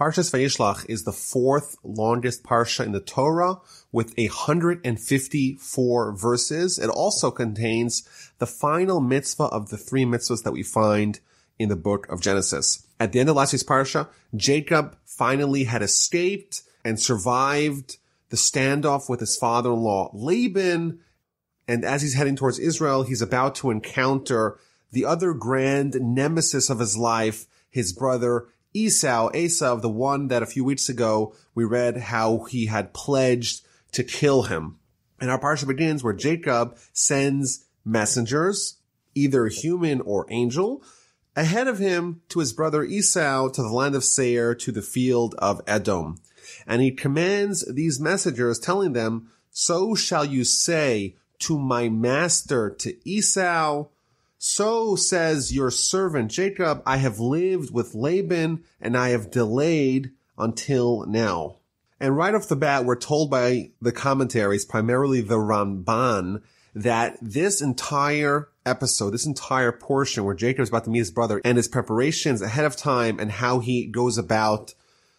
Parshas Vayishlach is the fourth longest parsha in the Torah with 154 verses. It also contains the final mitzvah of the three mitzvahs that we find in the book of Genesis. At the end of last week's parsha, Jacob finally had escaped and survived the standoff with his father-in-law Laban. And as he's heading towards Israel, he's about to encounter the other grand nemesis of his life, his brother Esau, the one that a few weeks ago we read how he had pledged to kill him. And our parsha begins where Jacob sends messengers, either human or angel, ahead of him to his brother Esau, to the land of Seir, to the field of Edom. And he commands these messengers, telling them, "So shall you say to my master, to Esau, so says your servant Jacob, I have lived with Laban and I have delayed until now." And right off the bat, we're told by the commentaries, primarily the Ramban, that this entire episode, this entire portion where Jacob is about to meet his brother and his preparations ahead of time and how he goes about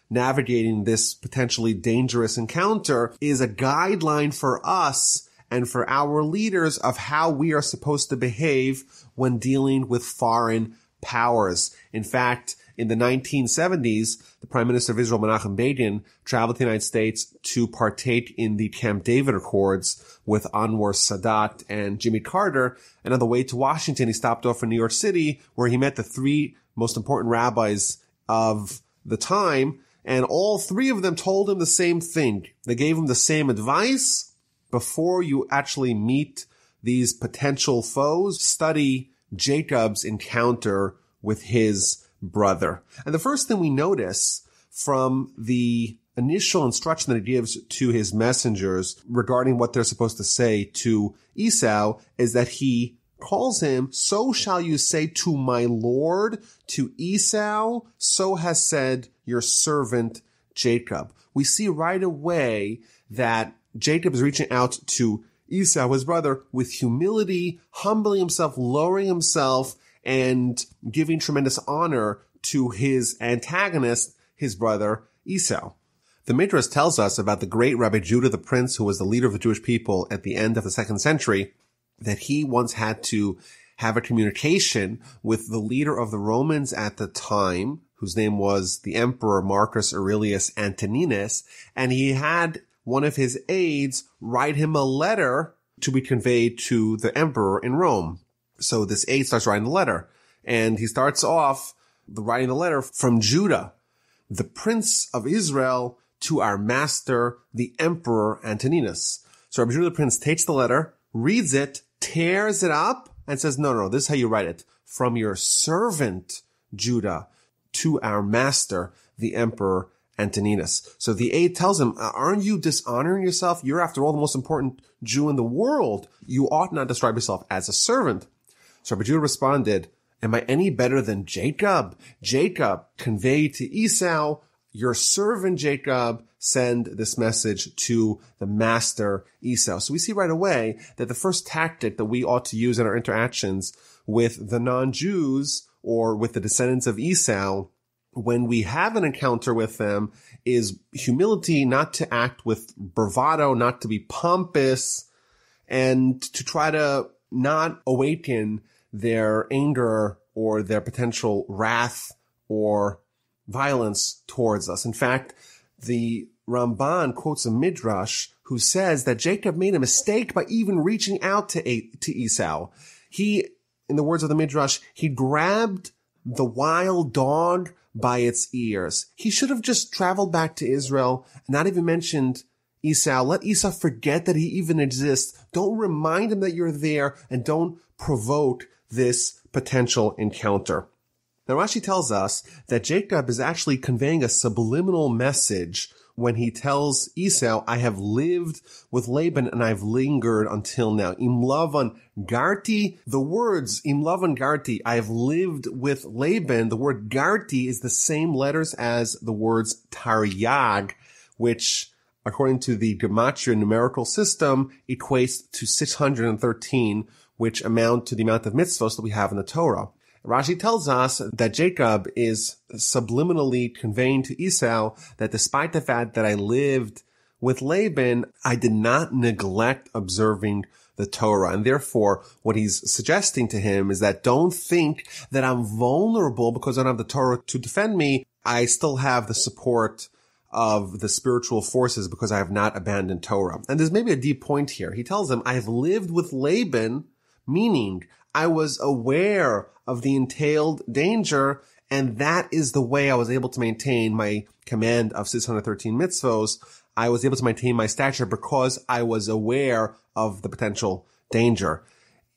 navigating this potentially dangerous encounter is a guideline for us and for our leaders of how we are supposed to behave when dealing with foreign powers. In fact, in the 1970s, the Prime Minister of Israel, Menachem Begin, traveled to the United States to partake in the Camp David Accords with Anwar Sadat and Jimmy Carter. And on the way to Washington, he stopped off in New York City, where he met the three most important rabbis of the time. And all three of them told him the same thing. They gave him the same advice. Before you actually meet these potential foes, study Jacob's encounter with his brother. And the first thing we notice from the initial instruction that he gives to his messengers regarding what they're supposed to say to Esau is that he calls him, "So shall you say to my lord, to Esau, so has said your servant Jacob." We see right away that Jacob is reaching out to Esau, his brother, with humility, humbling himself, lowering himself, and giving tremendous honor to his antagonist, his brother Esau. The Midrash tells us about the great Rabbi Judah the Prince, who was the leader of the Jewish people at the end of the 2nd century, that he once had to have a communication with the leader of the Romans at the time, whose name was the Emperor Marcus Aurelius Antoninus, and he had one of his aides write him a letter to be conveyed to the emperor in Rome. So this aide starts writing the letter, and he starts off writing the letter from Judah, the Prince of Israel, to our master, the Emperor Antoninus. So Rabbi Judah the Prince takes the letter, reads it, tears it up, and says, no, this is how you write it. From your servant, Judah, to our master, the Emperor Antoninus. So the aide tells him, aren't you dishonoring yourself? You're, after all, the most important Jew in the world. You ought not describe yourself as a servant. So Rabbi Judah responded, am I any better than Jacob? Jacob conveyed to Esau, your servant Jacob, send this message to the master Esau. So we see right away that the first tactic that we ought to use in our interactions with the non-Jews or with the descendants of Esau when we have an encounter with them is humility, not to act with bravado, not to be pompous, and to try to not awaken their anger or their potential wrath or violence towards us. In fact, the Ramban quotes a midrash who says that Jacob made a mistake by even reaching out to Esau. He, in the words of the midrash, he grabbed the wild dog by its ears. He should have just traveled back to Israel, not even mentioned Esau. Let Esau forget that he even exists. Don't remind him that you're there, and don't provoke this potential encounter. Now Rashi tells us that Jacob is actually conveying a subliminal message when he tells Esau, I have lived with Laban and I've lingered until now. Im Lavan Garti, the words Im Lavan Garti, I have lived with Laban, the word Garti is the same letters as the words Taryag, which according to the Gematria numerical system equates to 613, which amount to the amount of mitzvahs that we have in the Torah. Rashi tells us that Jacob is subliminally conveying to Esau that despite the fact that I lived with Laban, I did not neglect observing the Torah. And therefore, what he's suggesting to him is that don't think that I'm vulnerable because I don't have the Torah to defend me. I still have the support of the spiritual forces because I have not abandoned Torah. And there's maybe a deep point here. He tells him, I have lived with Laban, meaning I was aware of the entailed danger, and that is the way I was able to maintain my command of 613 mitzvos. I was able to maintain my stature because I was aware of the potential danger.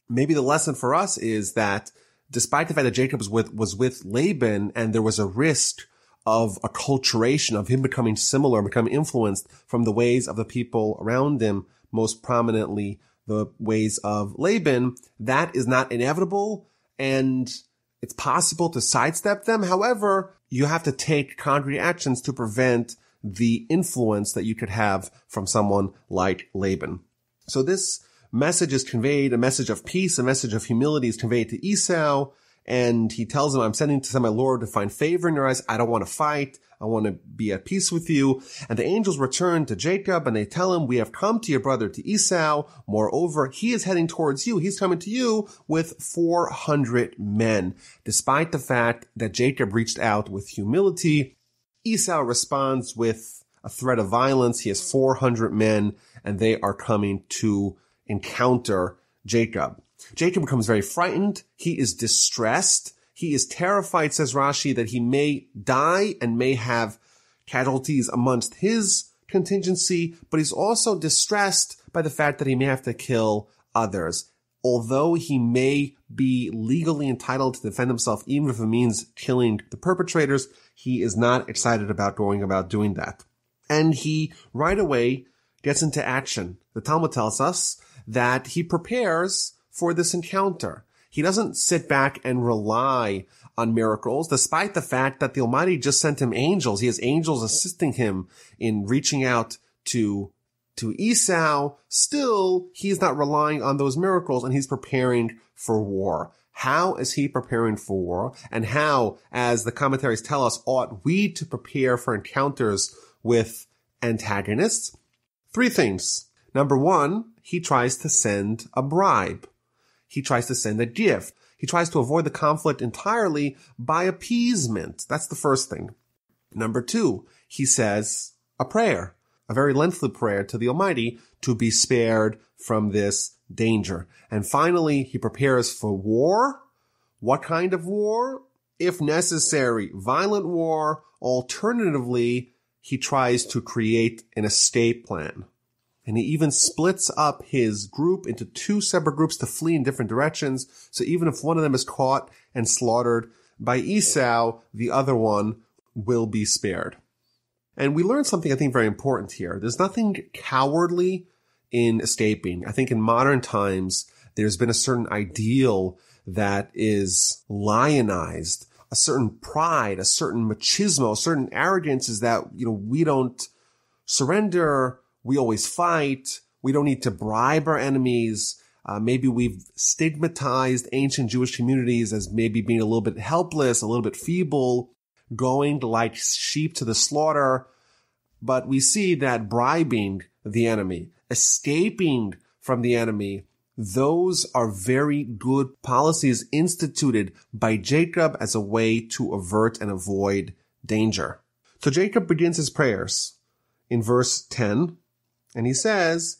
Maybe the lesson for us is that despite the fact that Jacob was with Laban and there was a risk of acculturation, of him becoming similar, becoming influenced from the ways of the people around him, most prominently the ways of Laban, that is not inevitable, and it's possible to sidestep them. However, you have to take concrete actions to prevent the influence that you could have from someone like Laban. So this message is conveyed, a message of peace, a message of humility is conveyed to Esau, and he tells him, I'm sending to my Lord to find favor in your eyes. I don't want to fight. I want to be at peace with you. And the angels return to Jacob and they tell him, we have come to your brother, to Esau. Moreover, he is heading towards you. He's coming to you with 400 men. Despite the fact that Jacob reached out with humility, Esau responds with a threat of violence. He has 400 men and they are coming to encounter Jacob. Jacob becomes very frightened. He is distressed. He is terrified, says Rashi, that he may die and may have casualties amongst his contingency, but he's also distressed by the fact that he may have to kill others. Although he may be legally entitled to defend himself, even if it means killing the perpetrators, he is not excited about going about doing that. And he right away gets into action. The Talmud tells us that he prepares for this encounter. He doesn't sit back and rely on miracles, despite the fact that the Almighty just sent him angels. He has angels assisting him in reaching out to Esau. Still, he's not relying on those miracles and he's preparing for war. How is he preparing for war? And how, as the commentaries tell us, ought we to prepare for encounters with antagonists? 3 things. Number 1, he tries to send a bribe. He tries to send a gift. He tries to avoid the conflict entirely by appeasement. That's the first thing. Number 2, he says a prayer, a very lengthy prayer to the Almighty to be spared from this danger. And finally, he prepares for war. What kind of war? If necessary, violent war. Alternatively, he tries to create an escape plan. And he even splits up his group into 2 separate groups to flee in different directions. So even if one of them is caught and slaughtered by Esau, the other one will be spared. And we learn something I think very important here. There's nothing cowardly in escaping. I think in modern times, there's been a certain ideal that is lionized, a certain pride, a certain machismo, a certain arrogance is that, we don't surrender. We always fight. We don't need to bribe our enemies. Maybe we've stigmatized ancient Jewish communities as maybe being a little bit helpless, a little bit feeble, going like sheep to the slaughter. But we see that bribing the enemy, escaping from the enemy, those are very good policies instituted by Jacob as a way to avert and avoid danger. So Jacob begins his prayers in verse 10. And he says,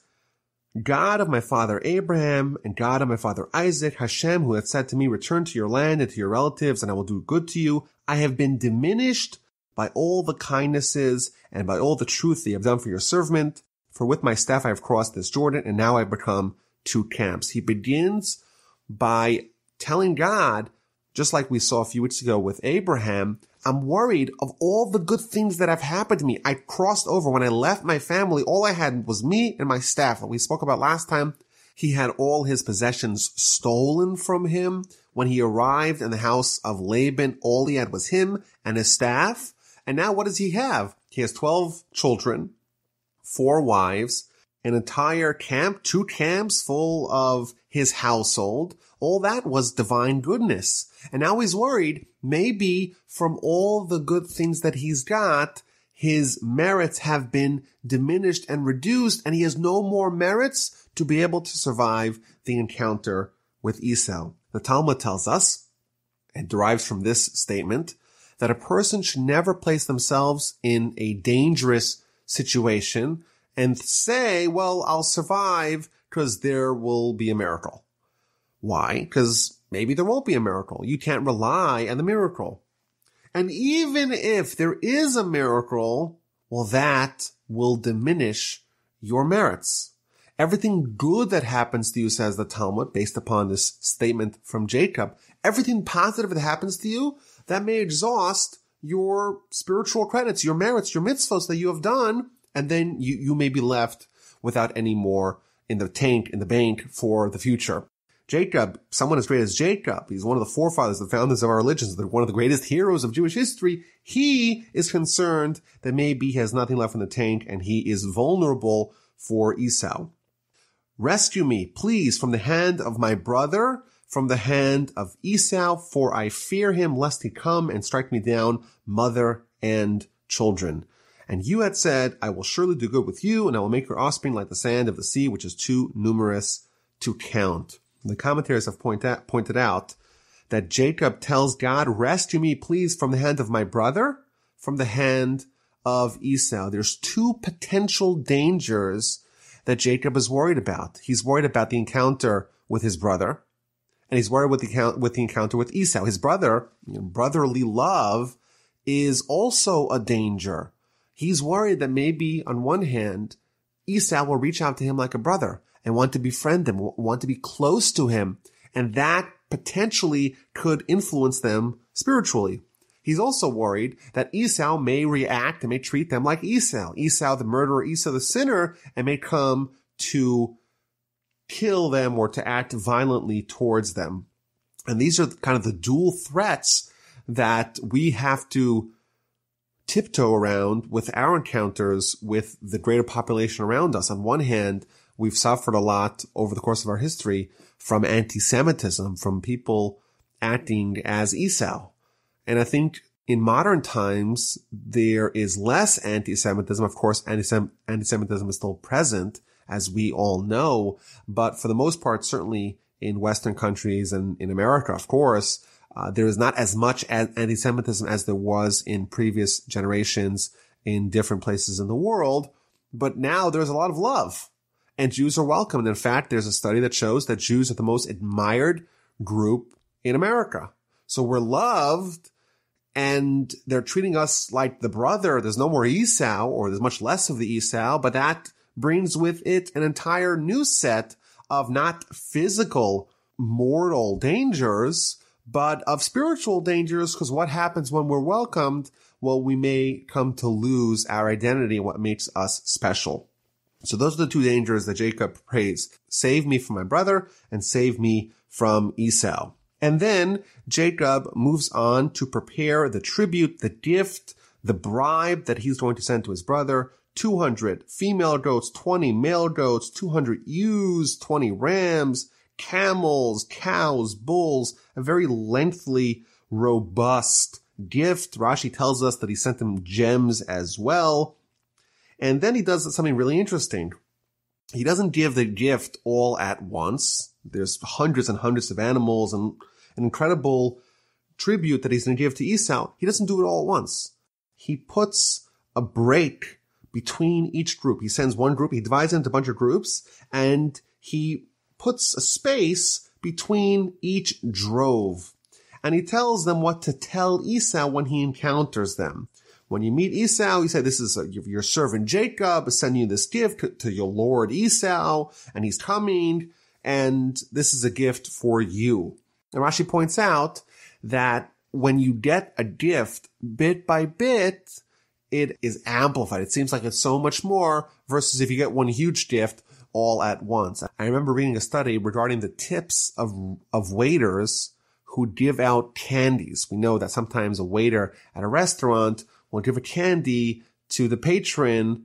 God of my father Abraham and God of my father Isaac, Hashem, who hath said to me, return to your land and to your relatives, and I will do good to you. I have been diminished by all the kindnesses and by all the truth that you have done for your servant. For with my staff I have crossed this Jordan, and now I have become 2 camps. He begins by telling God, just like we saw a few weeks ago with Abraham, I'm worried of all the good things that have happened to me. I crossed over. When I left my family, all I had was me and my staff. Like we spoke about last time, he had all his possessions stolen from him. When he arrived in the house of Laban, all he had was him and his staff. And now what does he have? He has 12 children, 4 wives, an entire camp, 2 camps full of his household. All that was divine goodness. And now he's worried, maybe from all the good things that he's got, his merits have been diminished and reduced, and he has no more merits to be able to survive the encounter with Esau. The Talmud tells us, and derives from this statement, that a person should never place themselves in a dangerous situation and say, well, I'll survive because there will be a miracle. Why? Because maybe there won't be a miracle. You can't rely on the miracle. And even if there is a miracle, well, that will diminish your merits. Everything good that happens to you, says the Talmud, based upon this statement from Jacob, everything positive that happens to you, that may exhaust your spiritual credits, your merits, your mitzvahs that you have done, and then you may be left without any more in the tank, in the bank for the future. Jacob, someone as great as Jacob, he's one of the forefathers, the founders of our religions, one of the greatest heroes of Jewish history. He is concerned that maybe he has nothing left in the tank and he is vulnerable for Esau. Rescue me, please, from the hand of my brother, from the hand of Esau, for I fear him, lest he come and strike me down, mother and children. And you had said, I will surely do good with you, and I will make your offspring like the sand of the sea, which is too numerous to count. The commentators have pointed out that Jacob tells God, rescue me, please, from the hand of my brother, from the hand of Esau. There's two potential dangers that Jacob is worried about. He's worried about the encounter with his brother, and he's worried with the encounter with Esau. His brother, brotherly love, is also a danger. He's worried that maybe, on one hand, Esau will reach out to him like a brother and want to befriend him, want to be close to him, and that potentially could influence them spiritually. He's also worried that Esau may react and may treat them like Esau the murderer, Esau the sinner, and may come to kill them or to act violently towards them. And these are kind of the dual threats that we have to tiptoe around with our encounters with the greater population around us. On one hand, we've suffered a lot over the course of our history from anti-Semitism, from people acting as Esau. And I think in modern times, there is less anti-Semitism. Of course, anti-Semitism is still present, as we all know. But for the most part, certainly in Western countries and in America, of course, there is not as much anti-Semitism as there was in previous generations in different places in the world. But now there's a lot of love, and Jews are welcome. And in fact, there's a study that shows that Jews are the most admired group in America. So we're loved, and they're treating us like the brother. There's no more Esau, or there's much less of the Esau, but that brings with it an entire new set of not physical, mortal dangers, but of spiritual dangers, because what happens when we're welcomed? Well, we may come to lose our identity and what makes us special. So those are the two dangers that Jacob prays. Save me from my brother and save me from Esau. And then Jacob moves on to prepare the tribute, the gift, the bribe that he's going to send to his brother. 200 female goats, 20 male goats, 200 ewes, 20 rams, camels, cows, bulls, a very lengthy, robust gift. Rashi tells us that he sent them gems as well. And then he does something really interesting. He doesn't give the gift all at once. There's hundreds and hundreds of animals and an incredible tribute that he's going to give to Esau. He doesn't do it all at once. He puts a break between each group. He sends one group, he divides it into a bunch of groups, and he puts a space between each drove. And he tells them what to tell Esau when he encounters them. When you meet Esau, you say, this is your servant Jacob is sending you this gift to your lord Esau, and he's coming, and this is a gift for you. And Rashi points out that when you get a gift bit by bit, it is amplified. It seems like it's so much more versus if you get one huge gift all at once. I remember reading a study regarding the tips of waiters who give out candies. We know that sometimes a waiter at a restaurant will give a candy to the patron,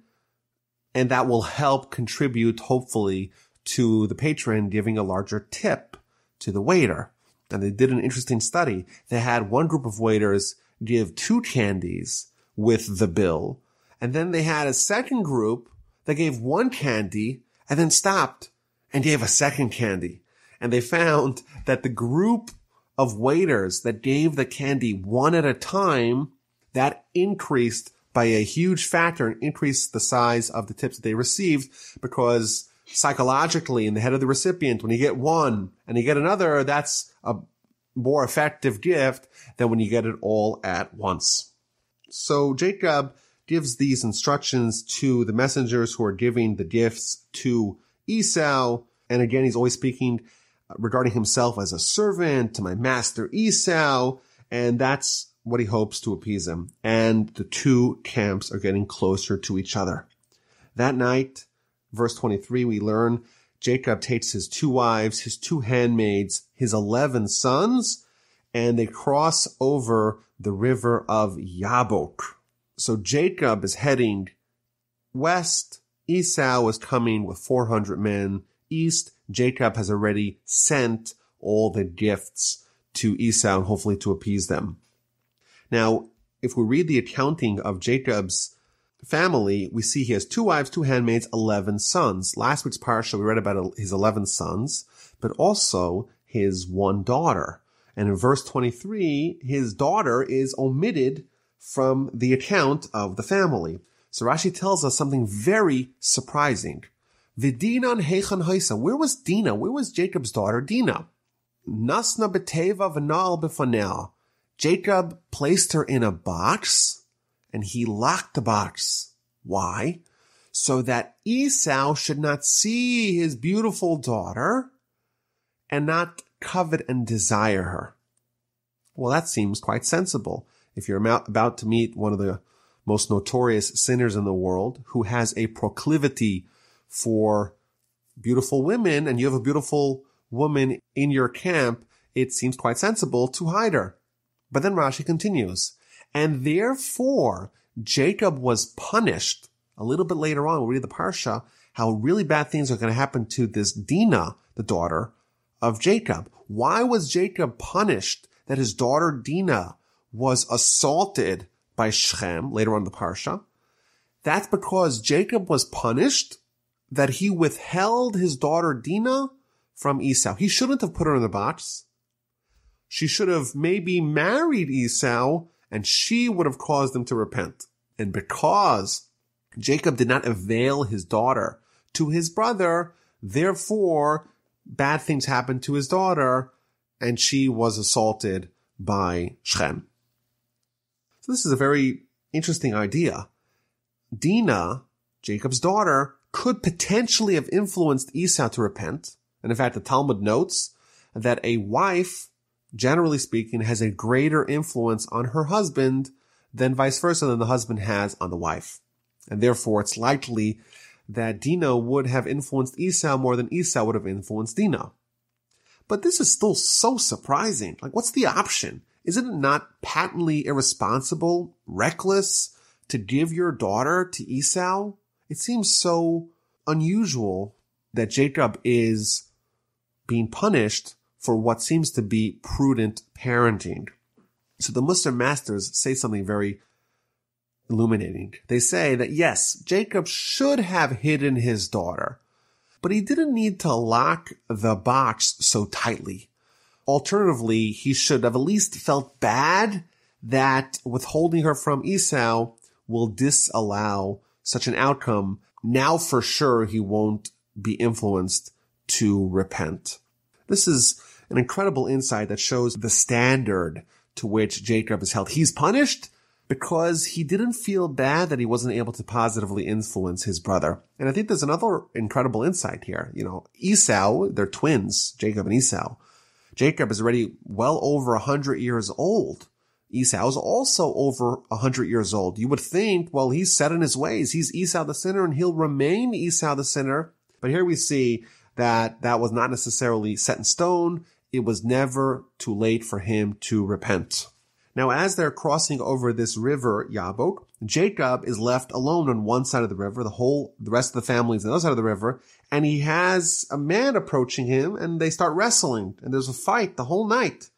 and that will help contribute, hopefully, to the patron giving a larger tip to the waiter. And they did an interesting study. They had one group of waiters give 2 candies with the bill. And then they had a second group that gave 1 candy and then stopped and gave a second candy. And they found that the group of waiters that gave the candy one at a time, that increased by a huge factor and increased the size of the tips that they received, because psychologically in the head of the recipient, when you get one and you get another, that's a more effective gift than when you get it all at once. So Jacob gives these instructions to the messengers who are giving the gifts to Esau. And again, he's always speaking regarding himself as a servant to my master Esau. And that's what he hopes to appease him. And the 2 camps are getting closer to each other. That night, verse 23, we learn Jacob takes his 2 wives, his 2 handmaids, his 11 sons, and they cross over the river of Yabok. So Jacob is heading west. Esau is coming with 400 men east. Jacob has already sent all the gifts to Esau, and hopefully to appease them. Now, if we read the accounting of Jacob's family, we see he has 2 wives, 2 handmaids, 11 sons. Last week's parsha, we read about his 11 sons, but also his 1 daughter. And in verse 23, his daughter is omitted from the account of the family. So Rashi tells us something very surprising. V'dinan heichan haisa. Where was Dinah? Where was Jacob's daughter Dinah? Nasna b'teva v'na'al b'fanea. Jacob placed her in a box, and he locked the box. Why? So that Esau should not see his beautiful daughter and not covet and desire her. Well, that seems quite sensible. If you're about to meet one of the most notorious sinners in the world who has a proclivity for beautiful women, and you have a beautiful woman in your camp, it seems quite sensible to hide her. But then Rashi continues, and therefore Jacob was punished. A little bit later on, we'll read the Parsha, how really bad things are going to happen to this Dinah, the daughter of Jacob. Why was Jacob punished that his daughter Dinah was assaulted by Shechem later on in the Parsha? That's because Jacob was punished that he withheld his daughter Dinah from Esau. He shouldn't have put her in the box. She should have maybe married Esau, and she would have caused him to repent. And because Jacob did not avail his daughter to his brother, therefore bad things happened to his daughter, and she was assaulted by Shechem. So this is a very interesting idea. Dinah, Jacob's daughter, could potentially have influenced Esau to repent. And in fact, the Talmud notes that a wife, generally speaking, has a greater influence on her husband than vice versa than the husband has on the wife. And therefore, it's likely that Dinah would have influenced Esau more than Esau would have influenced Dinah. But this is still so surprising. Like, what's the option? Isn't it not patently irresponsible, reckless to give your daughter to Esau? It seems so unusual that Jacob is being punished for what seems to be prudent parenting. So the Musar masters say something very illuminating. They say that yes, Jacob should have hidden his daughter, but he didn't need to lock the box so tightly. Alternatively, he should have at least felt bad that withholding her from Esau will disallow such an outcome. Now for sure he won't be influenced to repent. This is an incredible insight that shows the standard to which Jacob is held. He's punished because he didn't feel bad that he wasn't able to positively influence his brother. And I think there's another incredible insight here. Esau, they're twins, Jacob and Esau. Jacob is already well over 100 years old. Esau is also over 100 years old. You would think, well, he's set in his ways. He's Esau the sinner, and he'll remain Esau the sinner. But here we see that that was not necessarily set in stone. It was never too late for him to repent. Now, as they're crossing over this river, Yabok, Jacob is left alone on one side of the river. The rest of the family is on the other side of the river. And he has a man approaching him, and they start wrestling. And there's a fight the whole night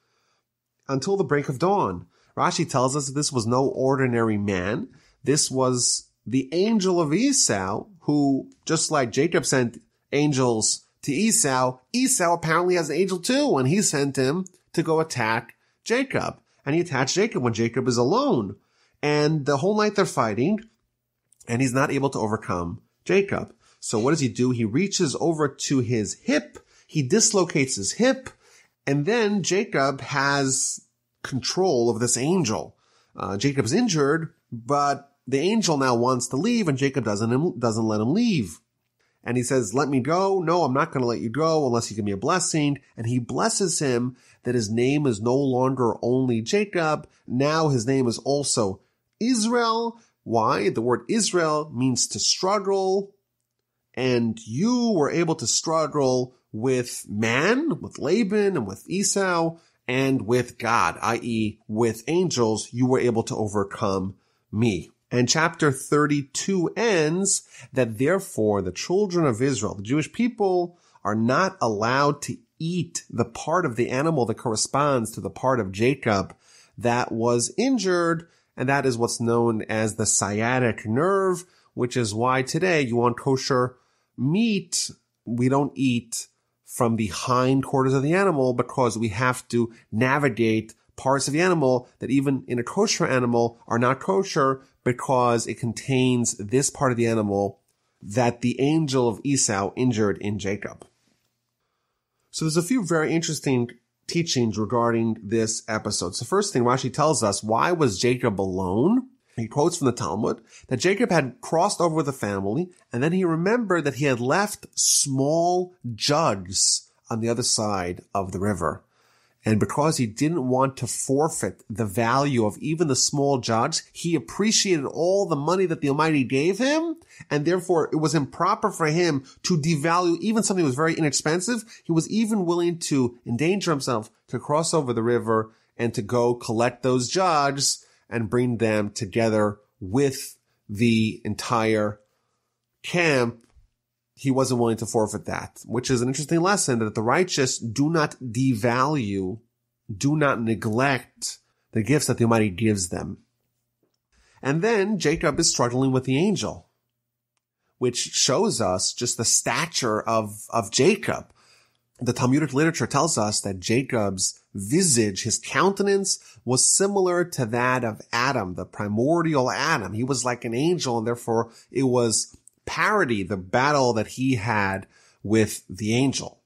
until the break of dawn. Rashi tells us that this was no ordinary man. This was the angel of Esau, who, just like Jacob sent angels to Esau, Esau apparently has an angel too, and he sent him to go attack Jacob. And he attacks Jacob when Jacob is alone. And the whole night they're fighting, and he's not able to overcome Jacob. So what does he do? He reaches over to his hip, he dislocates his hip, and then Jacob has control of this angel. Jacob's injured, but the angel now wants to leave, and Jacob doesn't let him leave. And he says, let me go. No, I'm not going to let you go unless you give me a blessing. And he blesses him that his name is no longer only Jacob. Now his name is also Israel. Why? The word Israel means to struggle. And you were able to struggle with man, with Laban and with Esau, and with God, i.e. with angels. You were able to overcome me. And chapter 32 ends that therefore the children of Israel, the Jewish people, are not allowed to eat the part of the animal that corresponds to the part of Jacob that was injured. And that is what's known as the sciatic nerve, which is why today you want kosher meat. We don't eat from the hindquarters of the animal because we have to navigate parts of the animal that even in a kosher animal are not kosher because it contains this part of the animal that the angel of Esau injured in Jacob. So there's a few very interesting teachings regarding this episode. So first thing, Rashi tells us, why was Jacob alone? He quotes from the Talmud that Jacob had crossed over with the family, and then he remembered that he had left small jugs on the other side of the river. And because he didn't want to forfeit the value of even the small jugs, he appreciated all the money that the Almighty gave him, and therefore it was improper for him to devalue even something that was very inexpensive. He was even willing to endanger himself to cross over the river and to go collect those jugs and bring them together with the entire camp. He wasn't willing to forfeit that, which is an interesting lesson that the righteous do not devalue, do not neglect the gifts that the Almighty gives them. And then Jacob is struggling with the angel, which shows us just the stature of Jacob. The Talmudic literature tells us that Jacob's visage, his countenance, was similar to that of Adam, the primordial Adam. He was like an angel, and therefore it was parody the battle that he had with the angel.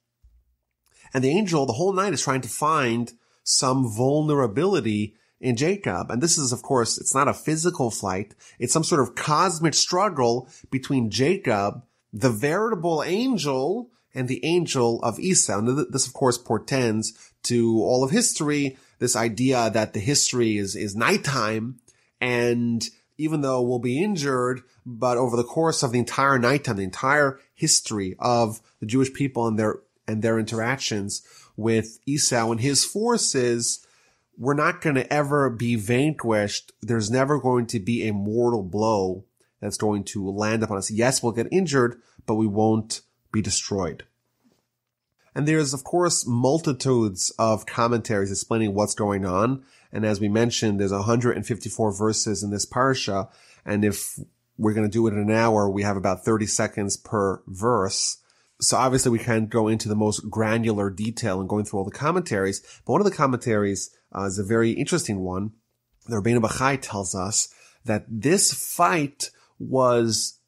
And the angel the whole night is trying to find some vulnerability in Jacob. And this is, of course, it's not a physical fight. It's some sort of cosmic struggle between Jacob, the veritable angel, and the angel of Esau. And this, of course, portends to all of history, this idea that the history is nighttime, and even though we'll be injured, but over the course of the entire nighttime, the entire history of the Jewish people and their interactions with Esau and his forces, we're not going to ever be vanquished. There's never going to be a mortal blow that's going to land upon us. Yes, we'll get injured, but we won't be destroyed. And there's, of course, multitudes of commentaries explaining what's going on. And as we mentioned, there's 154 verses in this parsha. And if we're going to do it in an hour, we have about 30 seconds per verse. So obviously we can't go into the most granular detail and going through all the commentaries. But one of the commentaries is a very interesting one. The Rabbeinu Bachai tells us that this fight was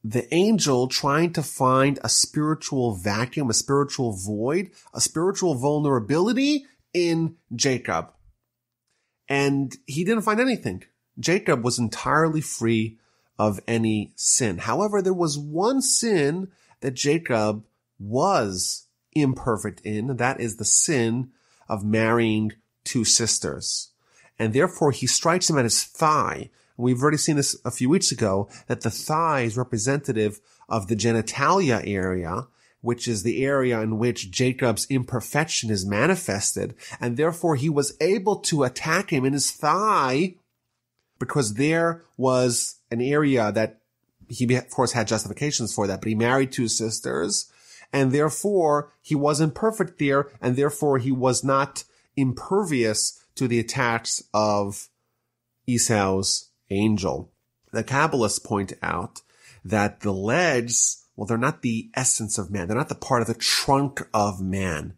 the angel trying to find a spiritual vacuum, a spiritual void, a spiritual vulnerability in Jacob. And he didn't find anything. Jacob was entirely free of any sin. However, there was one sin that Jacob was imperfect in, and that is the sin of marrying two sisters. And therefore, he strikes him at his thigh. We've already seen this a few weeks ago, that the thigh is representative of the genitalia area, which is the area in which Jacob's imperfection is manifested, and therefore he was able to attack him in his thigh because there was an area that he, of course, had justifications for that, but he married two sisters, and therefore he wasn't perfect there, and therefore he was not impervious to the attacks of Esau's angel. The Kabbalists point out that the legs, well, they're not the essence of man. They're not the part of the trunk of man.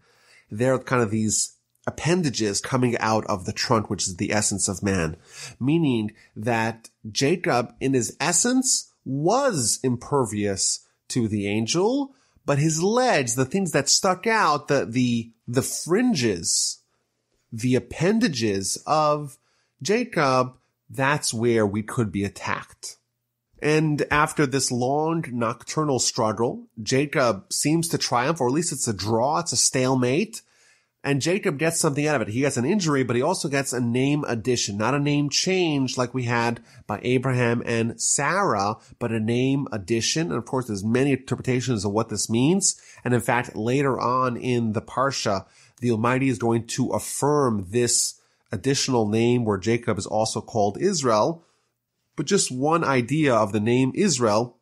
They're kind of these appendages coming out of the trunk, which is the essence of man. Meaning that Jacob, in his essence, was impervious to the angel, but his legs, the things that stuck out, the fringes, the appendages of Jacob, that's where we could be attacked. And after this long nocturnal struggle, Jacob seems to triumph, or at least it's a draw, it's a stalemate. And Jacob gets something out of it. He gets an injury, but he also gets a name addition, not a name change like we had by Abraham and Sarah, but a name addition. And of course, there's many interpretations of what this means. And in fact, later on in the Parsha, the Almighty is going to affirm this additional name where Jacob is also called Israel. But just one idea of the name Israel,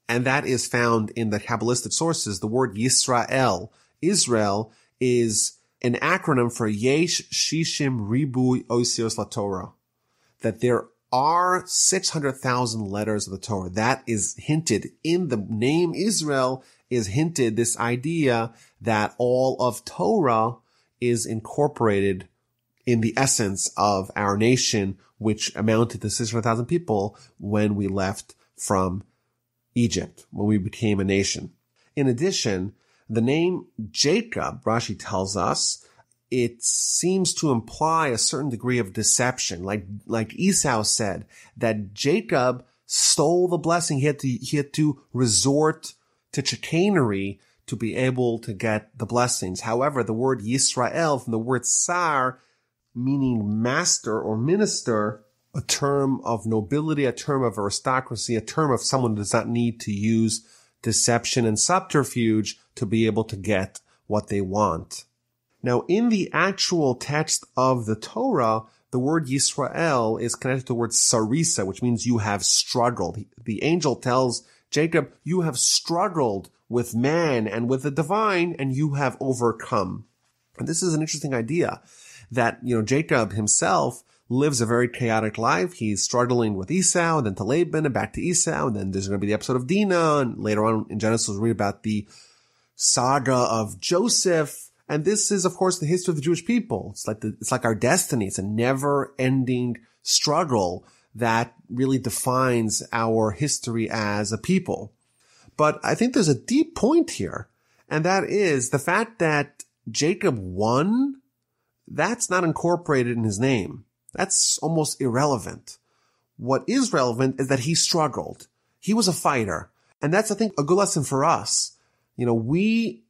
and that is found in the Kabbalistic sources, the word Yisrael. Israel is an acronym for Yesh Shishim Ribui Osios LaTorah, that there are 600,000 letters of the Torah. That is hinted in the name Israel, is hinted this idea that all of Torah is incorporated in the essence of our nation, which amounted to 600,000 people when we left from Egypt, when we became a nation. In addition, the name Jacob, Rashi tells us, it seems to imply a certain degree of deception. Like Esau said, that Jacob stole the blessing. He had to resort to chicanery to be able to get the blessings. However, the word Yisrael, from the word sar, meaning master or minister, a term of nobility, a term of aristocracy, a term of someone who does not need to use deception and subterfuge to be able to get what they want. Now, in the actual text of the Torah, the word Yisrael is connected to the word sarisa, which means you have struggled. The angel tells Jacob, you have struggled with man and with the divine, and you have overcome. And this is an interesting idea that, Jacob himself lives a very chaotic life. He's struggling with Esau, and then to Laban, and back to Esau, and then there's going to be the episode of Dinah, and later on in Genesis we'll read about the saga of Joseph. And this is, of course, the history of the Jewish people. It's like our destiny. It's a never-ending struggle that really defines our history as a people. But I think there's a deep point here, and that is the fact that Jacob won. That's not incorporated in his name. That's almost irrelevant. What is relevant is that he struggled. He was a fighter. And that's, I think, a good lesson for us. We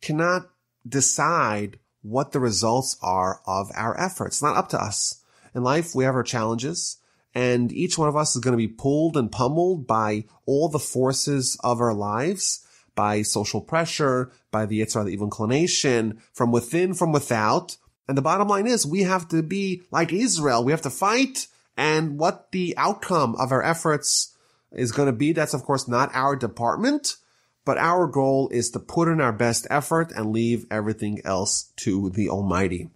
cannot decide what the results are of our efforts. It's not up to us. In life, we have our challenges, and each one of us is going to be pulled and pummeled by all the forces of our lives, by social pressure, by the Yitzhak, the evil inclination, from within, from without. And the bottom line is we have to be like Israel. We have to fight. And what the outcome of our efforts is going to be, that's of course not our department, but our goal is to put in our best effort and leave everything else to the Almighty.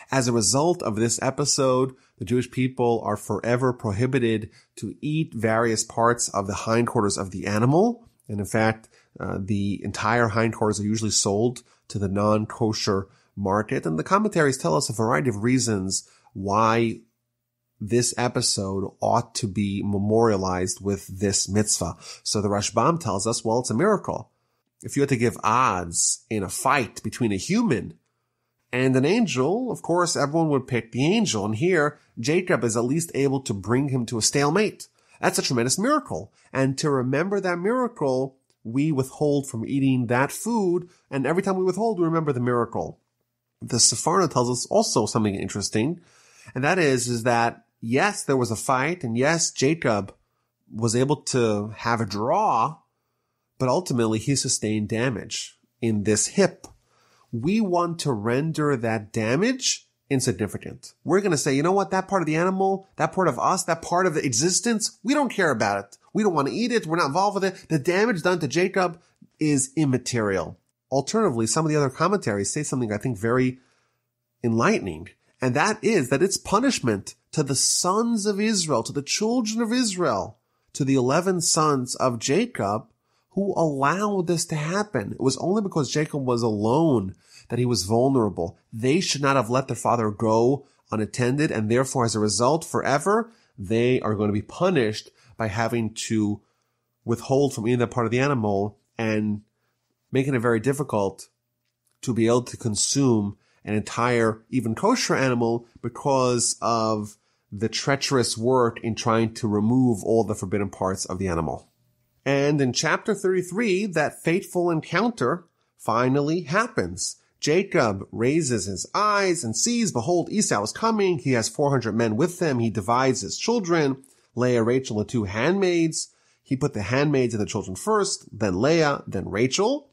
As a result of this episode, the Jewish people are forever prohibited to eat various parts of the hindquarters of the animal. And in fact, the entire hindquarters are usually sold to the non-kosher market. And the commentaries tell us a variety of reasons why this episode ought to be memorialized with this mitzvah. So the Rashbam tells us, well, it's a miracle. If you had to give odds in a fight between a human and an angel, of course, everyone would pick the angel. And here, Jacob is at least able to bring him to a stalemate. That's a tremendous miracle. And to remember that miracle, we withhold from eating that food. And every time we withhold, we remember the miracle. The Sepharda tells us also something interesting. And that is that, yes, there was a fight. And yes, Jacob was able to have a draw. but ultimately he sustained damage in this hip. We want to render that damage insignificant. We're going to say, you know what, that part of the animal, that part of us, that part of the existence, we don't care about it. We don't want to eat it. We're not involved with it. The damage done to Jacob is immaterial. Alternatively, some of the other commentaries say something I think very enlightening, and that is that it's punishment to the sons of Israel, to the children of Israel, to the 11 sons of Jacob who allowed this to happen. It was only because Jacob was alone that he was vulnerable. They should not have let their father go unattended, and therefore, as a result, forever, they are going to be punished by having to withhold from eating that part of the animal and making it very difficult to be able to consume an entire, even kosher animal because of the treacherous work in trying to remove all the forbidden parts of the animal. And in chapter 33, that fateful encounter finally happens. Jacob raises his eyes and sees, behold, Esau is coming. He has 400 men with him. He divides his children, Leah, Rachel, and 2 handmaids. He put the handmaids and the children first, then Leah, then Rachel.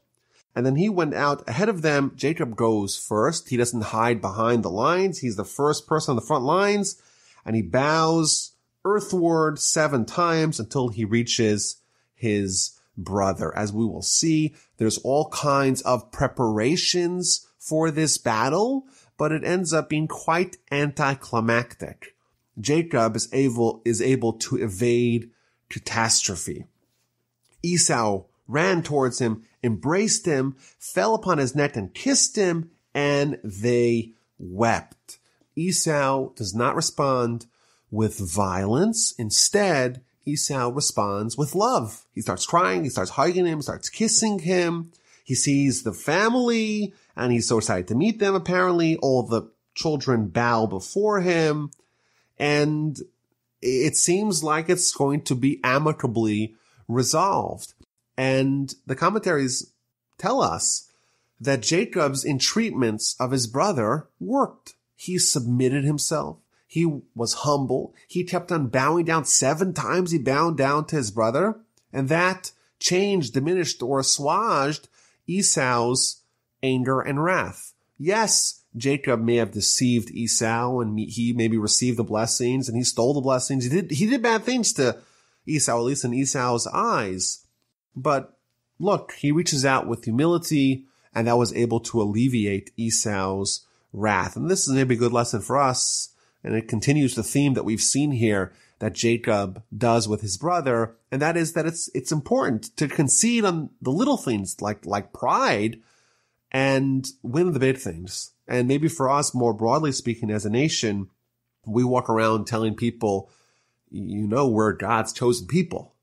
And then he went out ahead of them. Jacob goes first. He doesn't hide behind the lines. He's the first person on the front lines. And he bows earthward 7 times until he reaches his brother. As we will see, there's all kinds of preparations for this battle, but it ends up being quite anticlimactic. Jacob is able to evade catastrophe. Esau ran towards him, embraced him, fell upon his neck and kissed him, and they wept. Esau does not respond with violence. Instead, Esau responds with love. He starts crying, he starts hugging him, starts kissing him. He sees the family, and he's so excited to meet them, apparently. All the children bow before him, and it seems like it's going to be amicably resolved. And the commentaries tell us that Jacob's entreatments of his brother worked. He submitted himself. He was humble. He kept on bowing down 7 times. He bowed down to his brother. And that changed, diminished, or assuaged Esau's anger and wrath. Yes, Jacob may have deceived Esau, and he maybe received the blessings, and he stole the blessings. He did bad things to Esau, at least in Esau's eyes. But look, he reaches out with humility, and that was able to alleviate Esau's wrath. And this is maybe a good lesson for us. And it continues the theme that we've seen here that Jacob does with his brother. And that is that it's important to concede on the little things like pride and win the big things. And maybe for us, more broadly speaking, as a nation, we walk around telling people, we're God's chosen people.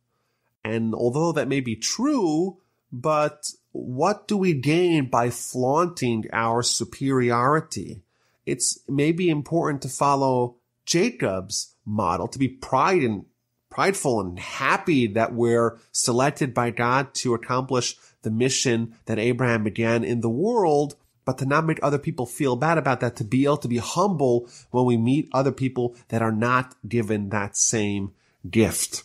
And although that may be true, but what do we gain by flaunting our superiority? It's maybe important to follow Jacob's model, to be prideful and happy that we're selected by God to accomplish the mission that Abraham began in the world, but to not make other people feel bad about that, to be able to be humble when we meet other people that are not given that same gift.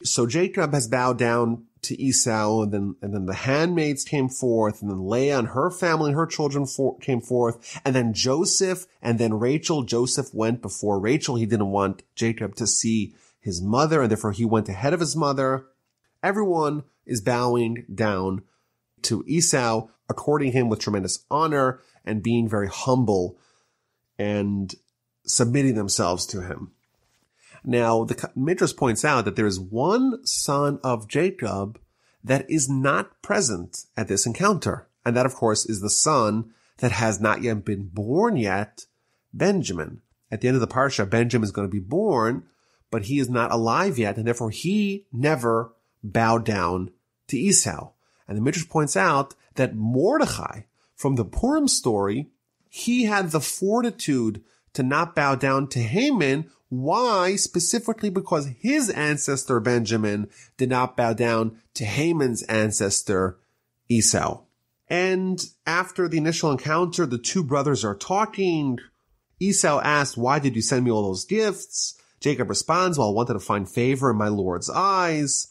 So Jacob has bowed down to Esau, and then the handmaids came forth, and then Leah and her family and her children came forth, and then Joseph, and then Rachel. Joseph went before Rachel. He didn't want Jacob to see his mother, and therefore he went ahead of his mother. Everyone is bowing down to Esau, according him with tremendous honor, and being very humble and submitting themselves to him. Now, the Midrash points out that there is one son of Jacob that is not present at this encounter. And that, of course, is the son that has not yet been born yet, Benjamin. At the end of the Parsha, Benjamin is going to be born, but he is not alive yet, and therefore he never bowed down to Esau. And the Midrash points out that Mordechai, from the Purim story, he had the fortitude to not bow down to Haman. Why? Specifically because his ancestor Benjamin did not bow down to Haman's ancestor Esau. And after the initial encounter, the 2 brothers are talking. Esau asked, "Why did you send me all those gifts?" Jacob responds, "Well, I wanted to find favor in my Lord's eyes."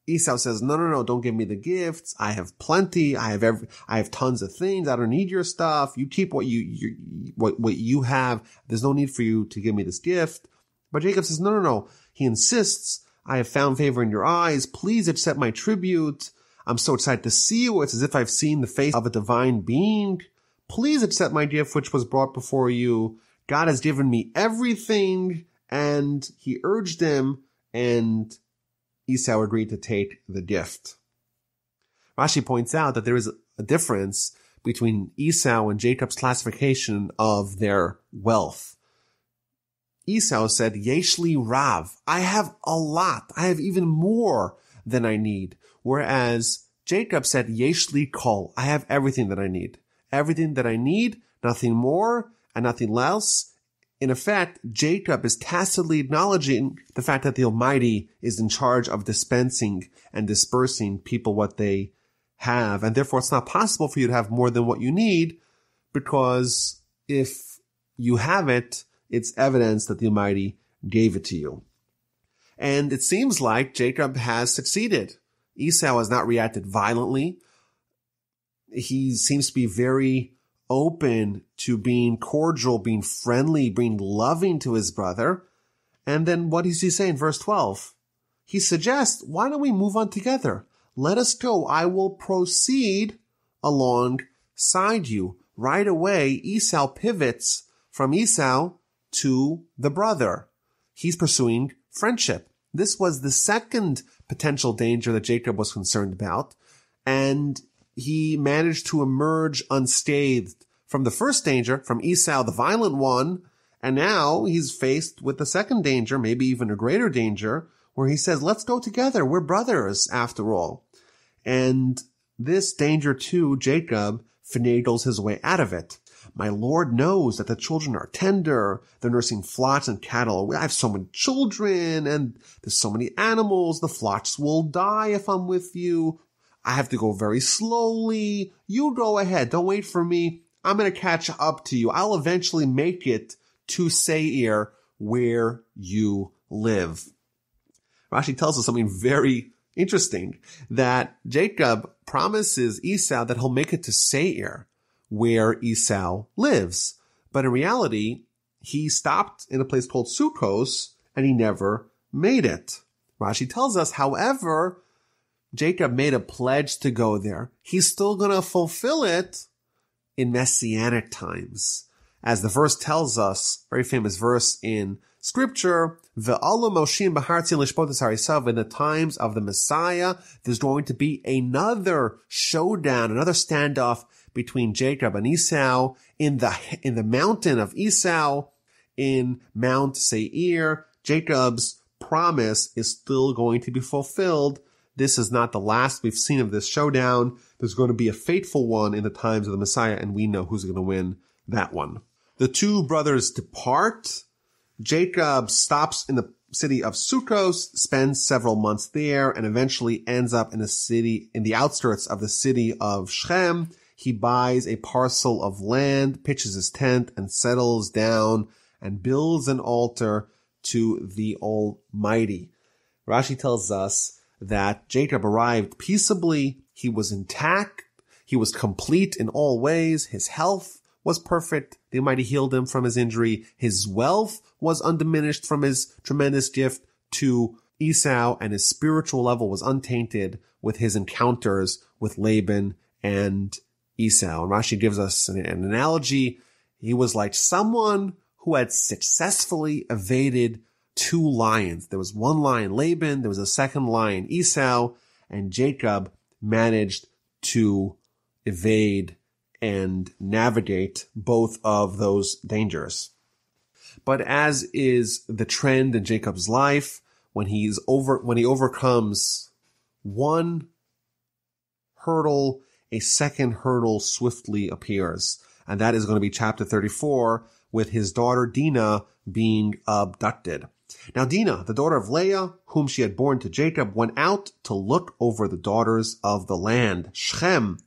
Esau says, no, don't give me the gifts. I have plenty. I have tons of things. I don't need your stuff. You keep what you have. There's no need for you to give me this gift. But Jacob says, no. He insists, I have found favor in your eyes. Please accept my tribute. I'm so excited to see you. It's as if I've seen the face of a divine being. Please accept my gift, which was brought before you. God has given me everything. And he urged him, and Esau agreed to take the gift. Rashi points out that there is a difference between Esau and Jacob's classification of their wealth. Esau said, Yeshli Rav, I have a lot. I have even more than I need. Whereas Jacob said, Yeshli Kol, I have everything that I need. Everything that I need, nothing more and nothing less. In effect, Jacob is tacitly acknowledging the fact that the Almighty is in charge of dispensing and dispersing people what they have. And therefore, it's not possible for you to have more than what you need, because if you have it, it's evidence that the Almighty gave it to you. And it seems like Jacob has succeeded. Esau has not reacted violently. He seems to be very open to being cordial, being friendly, being loving to his brother. And then what does he say in verse 12? He suggests, why don't we move on together? Let us go. I will proceed alongside you. Right away, Esau pivots from Esau to the brother. He's pursuing friendship. This was the second potential danger that Jacob was concerned about. And he managed to emerge unscathed from the first danger, from Esau, the violent one, and now he's faced with the second danger, maybe even a greater danger, where he says, let's go together. We're brothers, after all. And this danger, too, Jacob finagles his way out of it. My Lord knows that the children are tender. They're nursing flocks and cattle. I have so many children, and there's so many animals. The flocks will die if I'm with you. I have to go very slowly. You go ahead. Don't wait for me. I'm going to catch up to you. I'll eventually make it to Seir, where you live. Rashi tells us something very interesting, that Jacob promises Esau that he'll make it to Seir, where Esau lives. But in reality, he stopped in a place called Sukkos, and he never made it. Rashi tells us, however, Jacob made a pledge to go there. He's still going to fulfill it in messianic times. As the verse tells us, very famous verse in scripture, Ve'ala Moshim B'hartzin Lishpotas Harisav, in the times of the Messiah, there's going to be another showdown, another standoff between Jacob and Esau in the mountain of Esau, in Mount Seir. Jacob's promise is still going to be fulfilled. This is not the last we've seen of this showdown. There's going to be a fateful one in the times of the Messiah, and we know who's going to win that one. The two brothers depart. Jacob stops in the city of Sukkos, spends several months there, and eventually ends up in the outskirts of the city of Shechem. He buys a parcel of land, pitches his tent, and settles down and builds an altar to the Almighty. Rashi tells us that Jacob arrived peaceably. He was intact. He was complete in all ways. His health was perfect. The Almighty healed him from his injury. His wealth was undiminished from his tremendous gift to Esau, and his spiritual level was untainted with his encounters with Laban and Esau. And Rashi gives us an analogy. He was like someone who had successfully evaded two lions. There was one lion, Laban. There was a second lion, Esau. And Jacob managed to evade and navigate both of those dangers. But as is the trend in Jacob's life, when he overcomes one hurdle, a second hurdle swiftly appears. And that is going to be chapter 34, with his daughter Dinah being abducted. Now Dinah, the daughter of Leah, whom she had borne to Jacob, went out to look over the daughters of the land. Shechem,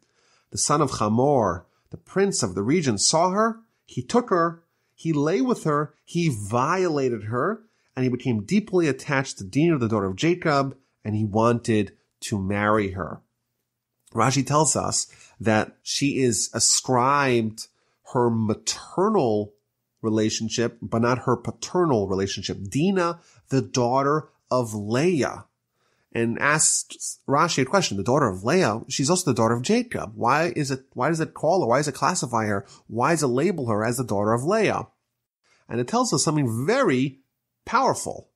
the son of Hamor, the prince of the region, saw her. He took her. He lay with her. He violated her. And he became deeply attached to Dinah, the daughter of Jacob. And he wanted to marry her. Rashi tells us that she is ascribed her maternal relationship, but not her paternal relationship. Dinah, the daughter of Leah. And asks Rashi a question. The daughter of Leah, she's also the daughter of Jacob. Why does it call her? Why does it classify her? Why does it label her as the daughter of Leah? And it tells us something very powerful.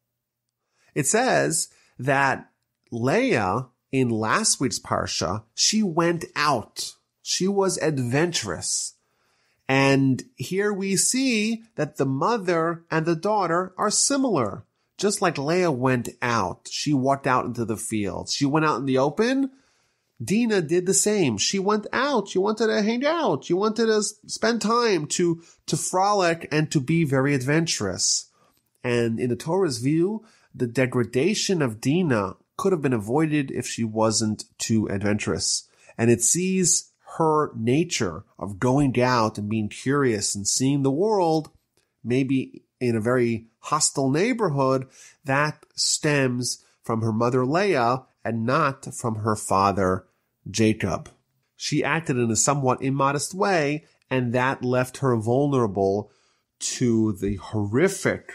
It says that Leah, in last week's Parsha, she went out. She was adventurous. And here we see that the mother and the daughter are similar. Just like Leah went out, she walked out into the fields. She went out in the open. Dinah did the same. She went out. She wanted to hang out. She wanted to spend time to frolic and to be very adventurous. And in the Torah's view, the degradation of Dinah could have been avoided if she wasn't too adventurous. And it sees her nature of going out and being curious and seeing the world, maybe in a very hostile neighborhood, that stems from her mother Leah and not from her father Jacob. She acted in a somewhat immodest way, and that left her vulnerable to the horrific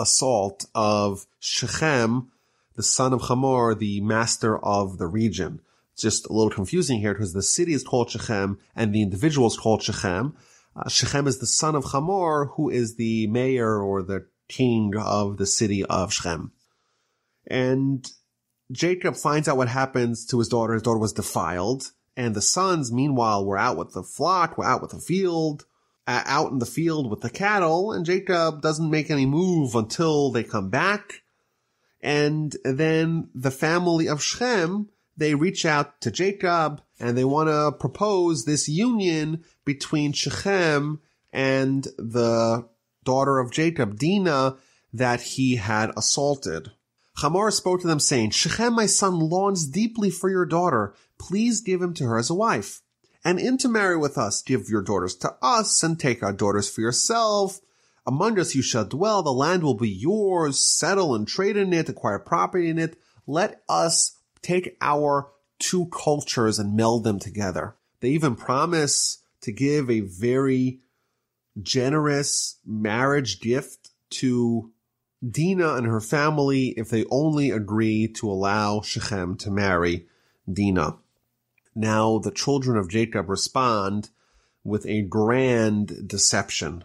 assault of Shechem, the son of Hamor, the master of the region. It's just a little confusing here because the city is called Shechem and the individual is called Shechem. Shechem is the son of Hamor, who is the mayor or the king of the city of Shechem. And Jacob finds out what happens to his daughter. His daughter was defiled. And the sons, meanwhile, were out with the flock, were out with the field, out in the field with the cattle. And Jacob doesn't make any move until they come back. And then the family of Shechem, they reach out to Jacob and they want to propose this union between Shechem and the daughter of Jacob, Dinah, that he had assaulted. Hamor spoke to them saying, Shechem, my son, longs deeply for your daughter. Please give him to her as a wife. And in to marry with us, give your daughters to us and take our daughters for yourself. Among us you shall dwell. The land will be yours. Settle and trade in it, acquire property in it. Let us take our two cultures and meld them together. They even promise to give a very generous marriage gift to Dinah and her family if they only agree to allow Shechem to marry Dinah. Now the children of Jacob respond with a grand deception.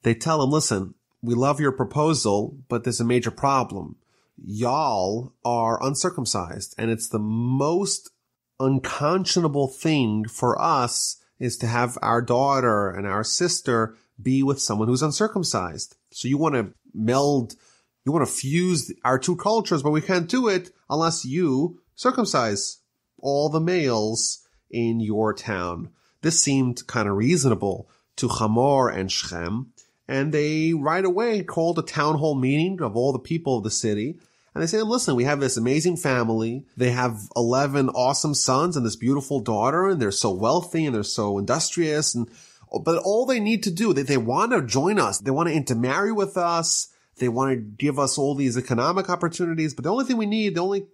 They tell him, listen, we love your proposal, but there's a major problem. Y'all are uncircumcised, and it's the most unconscionable thing for us is to have our daughter and our sister be with someone who's uncircumcised. So you want to meld, you want to fuse our two cultures, but we can't do it unless you circumcise all the males in your town. This seemed kind of reasonable to Hamor and Shechem, and they right away called a town hall meeting of all the people of the city. And they say, listen, we have this amazing family. They have 11 awesome sons and this beautiful daughter, and they're so wealthy and they're so industrious. But all they need to do, they want to join us. They want to intermarry with us. They want to give us all these economic opportunities. But the only thing we need, the only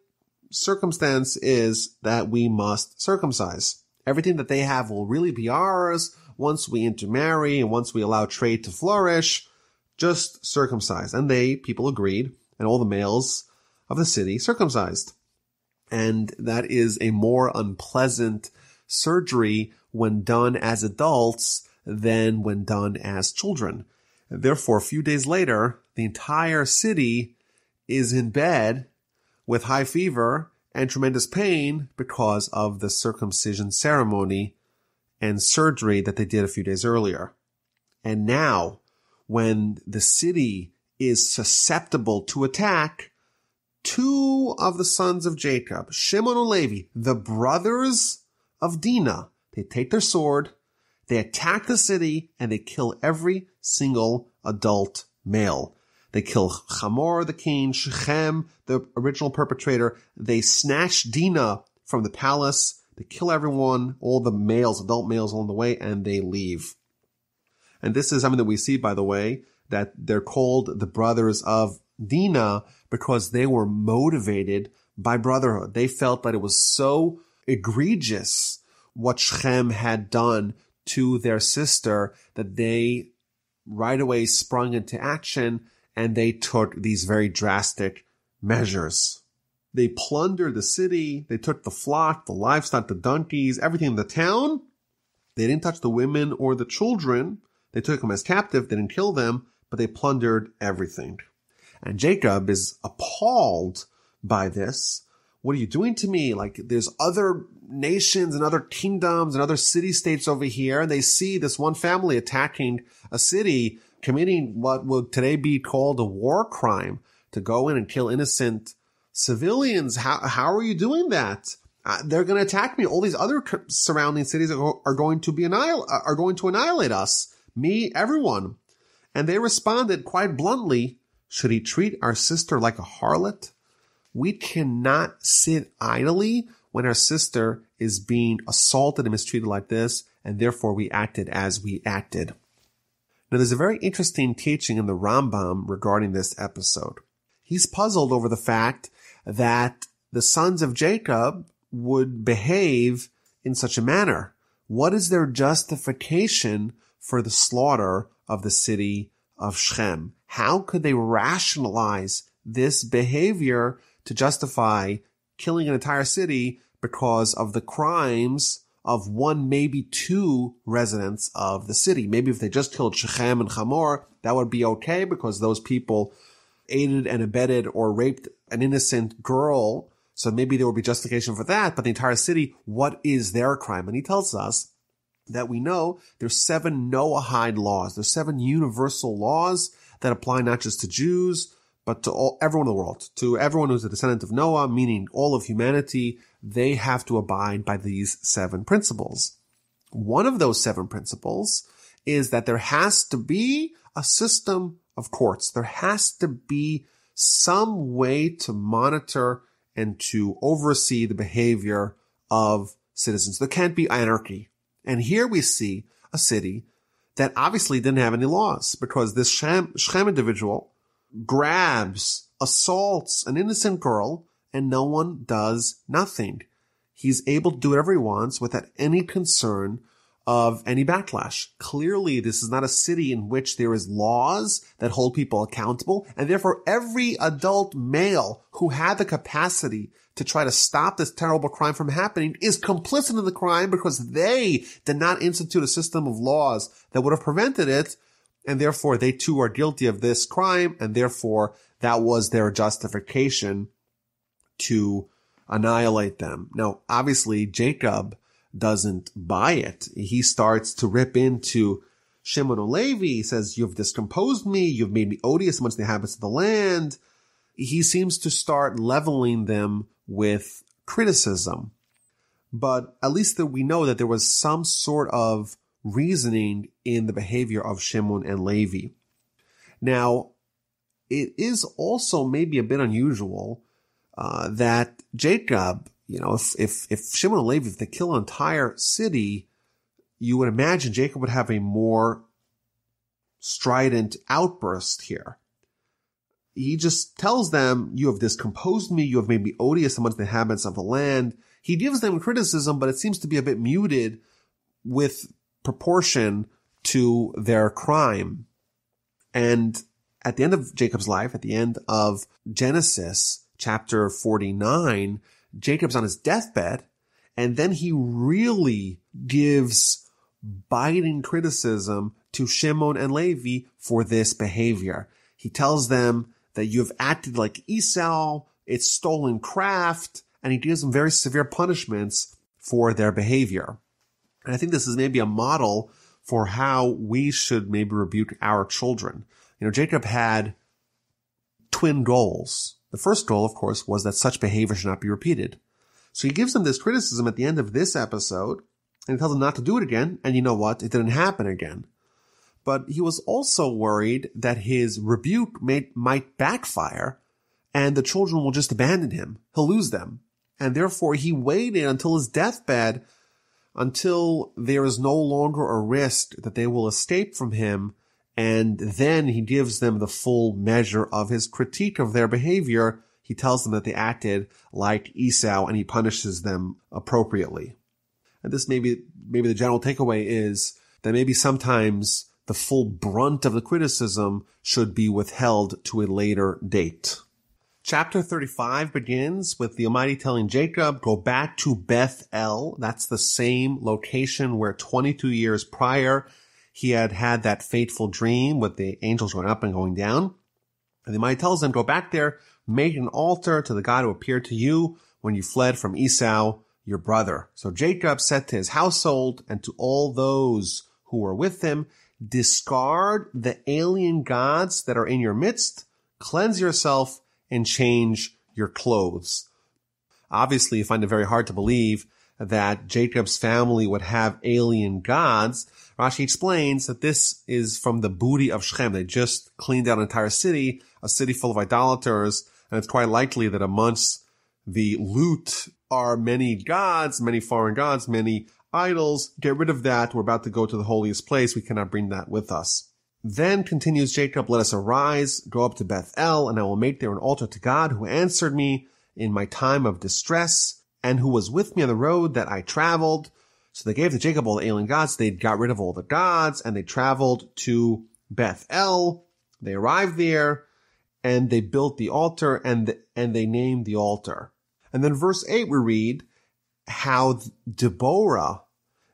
circumstance is that we must circumcise. Everything that they have will really be ours once we intermarry and once we allow trade to flourish. Just circumcise. And people agreed, and all the males of the city circumcised. And that is a more unpleasant surgery when done as adults than when done as children. And therefore, a few days later, the entire city is in bed with high fever and tremendous pain because of the circumcision ceremony and surgery that they did a few days earlier. And now, when the city is susceptible to attack, two of the sons of Jacob, Shimon and Levi, the brothers of Dinah, they take their sword, they attack the city, and they kill every single adult male. They kill Hamor, the king, Shechem, the original perpetrator. They snatch Dinah from the palace. They kill everyone, all the males, adult males along the way, and they leave. And this is something that we see, by the way, that they're called the brothers of Dinah because they were motivated by brotherhood. They felt that it was so egregious what Shechem had done to their sister that they right away sprung into action, and they took these very drastic measures. They plundered the city. They took the flock, the livestock, the donkeys, everything in the town. They didn't touch the women or the children. They took them as captive. They didn't kill them, but they plundered everything. And Jacob is appalled by this. What are you doing to me? Like, there's other nations and other kingdoms and other city-states over here. And they see this one family attacking a city, committing what would today be called a war crime, to go in and kill innocent civilians. How are you doing that? They're going to attack me. All these other surrounding cities are going to annihilate us, me, everyone. And they responded quite bluntly, should he treat our sister like a harlot? We cannot sit idly when our sister is being assaulted and mistreated like this, and therefore we acted as we acted. Now, there's a very interesting teaching in the Rambam regarding this episode. He's puzzled over the fact that the sons of Jacob would behave in such a manner. What is their justification for the slaughter of the city of Shechem? How could they rationalize this behavior to justify killing an entire city because of the crimes of one, maybe two residents of the city? Maybe if they just killed Shechem and Hamor, that would be okay because those people aided and abetted or raped an innocent girl. So maybe there would be justification for that. But the entire city, what is their crime? And he tells us that we know there's 7 Noahide laws. There's 7 universal laws that apply not just to Jews, but to everyone in the world, to everyone who's a descendant of Noah, meaning all of humanity. They have to abide by these 7 principles. One of those 7 principles is that there has to be a system of courts. There has to be some way to monitor and to oversee the behavior of citizens. There can't be anarchy. And here we see a city that obviously didn't have any laws because this Shechem individual grabs, assaults an innocent girl, and no one does nothing. He's able to do whatever he wants without any concern of any backlash. Clearly, this is not a city in which there is laws that hold people accountable, and therefore every adult male who had the capacity to try to stop this terrible crime from happening is complicit in the crime because they did not institute a system of laws that would have prevented it, and therefore they too are guilty of this crime, and therefore that was their justification to annihilate them. Now, obviously, Jacob doesn't buy it. He starts to rip into Shimon and Levi. He says, you've discomposed me. You've made me odious amongst the inhabitants of the land. He seems to start leveling them with criticism. But at least that we know that there was some sort of reasoning in the behavior of Shimon and Levi. Now, it is also maybe a bit unusual that Jacob, if Shimon and Levi, if they kill an entire city, you would imagine Jacob would have a more strident outburst here. He just tells them, you have discomposed me, you have made me odious amongst the inhabitants of the land. He gives them criticism, but it seems to be a bit muted with proportion to their crime. And at the end of Jacob's life, at the end of Genesis chapter 49, Jacob's on his deathbed, and then he really gives biting criticism to Shimon and Levi for this behavior. He tells them that you have acted like Esau, it's stolen craft, and he gives them very severe punishments for their behavior. And I think this is maybe a model for how we should maybe rebuke our children. Jacob had twin goals. The first goal, of course, was that such behavior should not be repeated. So he gives them this criticism at the end of this episode, and he tells them not to do it again, and you know what? It didn't happen again. But he was also worried that his rebuke might backfire, and the children will just abandon him. He'll lose them. And therefore, he waited until his deathbed, until there is no longer a risk that they will escape from him And then he gives them the full measure of his critique of their behavior. He tells them that they acted like Esau, and he punishes them appropriately. And this maybe the general takeaway is that maybe sometimes the full brunt of the criticism should be withheld to a later date. Chapter 35 begins with the Almighty telling Jacob, go back to Beth El. That's the same location where 22 years prior he had had that fateful dream with the angels going up and going down. And the Almighty tells him, go back there, make an altar to the God who appeared to you when you fled from Esau, your brother. So Jacob said to his household and to all those who were with him, discard the alien gods that are in your midst, cleanse yourself, and change your clothes. Obviously, you find it very hard to believe that Jacob's family would have alien gods. Rashi explains that this is from the booty of Shechem. They just cleaned out an entire city, a city full of idolaters, and it's quite likely that amongst the loot are many gods, many foreign gods, many idols. Get rid of that. We're about to go to the holiest place. We cannot bring that with us. Then continues Jacob, let us arise, go up to Beth El, and I will make there an altar to God who answered me in my time of distress and who was with me on the road that I traveled. So they gave to Jacob all the alien gods. They got rid of all the gods and they traveled to Beth El. They arrived there and they built the altar and they named the altar. And then verse 8 we read how Deborah,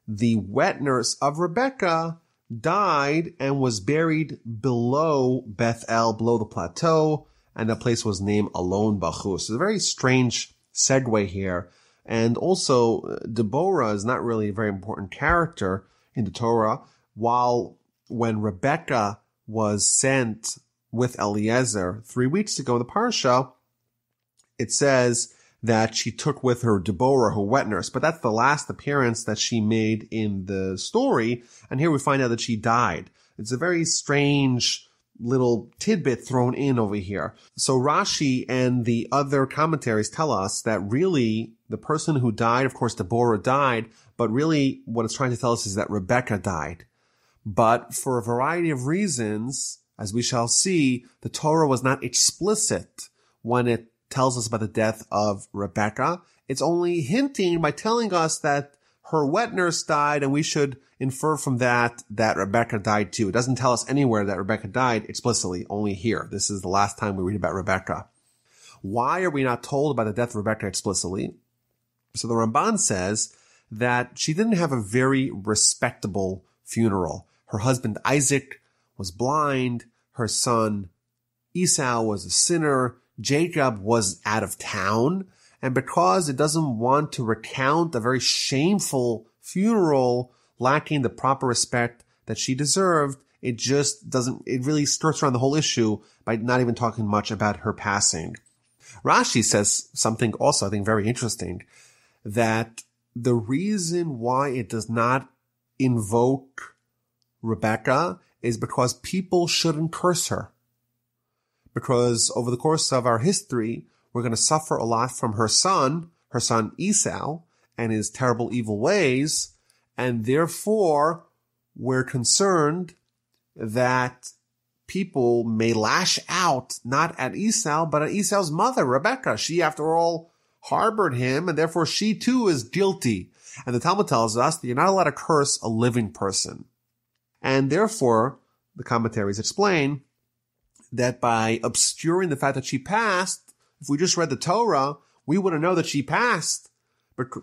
the wet nurse of Rebekah, died and was buried below Beth El, below the plateau, and that place was named Alon Bachus. So it's a very strange segue here. And also, Deborah is not really a very important character in the Torah, while when Rebekah was sent with Eliezer 3 weeks ago in the Parsha, it says that she took with her Deborah, her wet nurse, but that's the last appearance that she made in the story, and here we find out that she died. It's a very strange little tidbit thrown in over here. So Rashi and the other commentaries tell us that really the person who died, of course Deborah died, but really what it's trying to tell us is that Rebekah died. But for a variety of reasons, as we shall see, the Torah was not explicit when it tells us about the death of Rebekah. It's only hinting by telling us that her wet nurse died, and we should infer from that Rebekah died too. It doesn't tell us anywhere that Rebekah died explicitly, only here. This is the last time we read about Rebekah. Why are we not told about the death of Rebekah explicitly? So the Ramban says that she didn't have a very respectable funeral. Her husband Isaac was blind. Her son Esau was a sinner. Jacob was out of town, and because it doesn't want to recount a very shameful funeral lacking the proper respect that she deserved, it really skirts around the whole issue by not even talking much about her passing. Rashi says something also, I think, very interesting, that the reason why it does not invoke Rebekah is because people shouldn't curse her. Because over the course of our history, we're going to suffer a lot from her son Esau, and his terrible evil ways, and therefore we're concerned that people may lash out not at Esau, but at Esau's mother, Rebekah. She, after all, harbored him, and therefore she too is guilty. And the Talmud tells us that you're not allowed to curse a living person. And therefore, the commentaries explain that by obscuring the fact that she passed, if we just read the Torah, we wouldn't know that she passed.